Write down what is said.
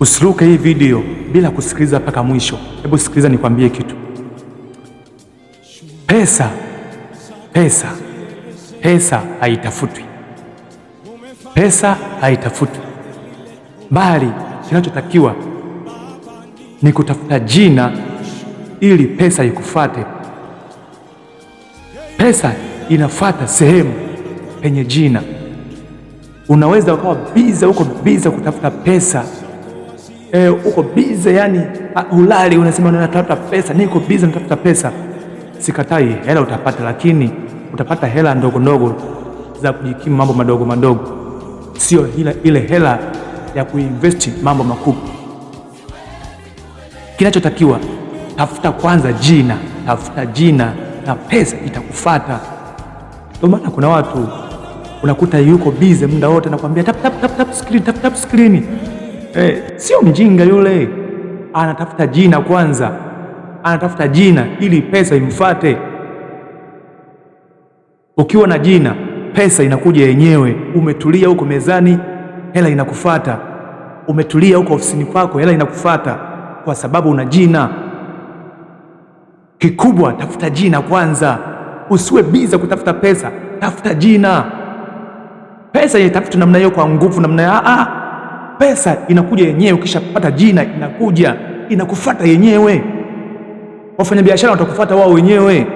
Usiruke hii video bila kusikiliza mpaka mwisho. Hebu sikiliza nikwambie kitu. Pesa haitafutwi. Pesa haitafutwi, bali kinachotakiwa ni kutafuta jina ili pesa ikufate. Pesa inafuata sehemu penye jina. Unaweza ukawa uko biza kutafuta pesa, uko biza, yani ulali, unasema unatafuta pesa, niko biza natafuta pesa. Sikatai, hela utapata, lakini utapata hela ndogo ndogo za kujikimu mambo madogo madogo, sio ile hela ya kuinvesti mambo makubwa. Kinachotakiwa, tafuta kwanza jina, tafuta jina na pesa itakufuata. Ndio maana kuna watu unakuta yuko bize muda wote anakuambia tap screen. Sio mjinga yule, anatafuta jina kwanza, anatafuta jina ili pesa imfuate. Ukiwa na jina, pesa inakuja yenyewe. Umetulia huko mezani, hela inakufuata. Umetulia huko ofisini kwako, hela inakufuata kwa sababu una jina. Kikubwa, tafuta jina kwanza, usiwe biza kutafuta pesa, tafuta jina. Pesa itafuta namna hiyo kwa nguvu, namna ya pesa inakuja yenyewe. Ukishapata jina inakuja inakufuata yenyewe. Wafanyabiashara watakufuata wao wenyewe.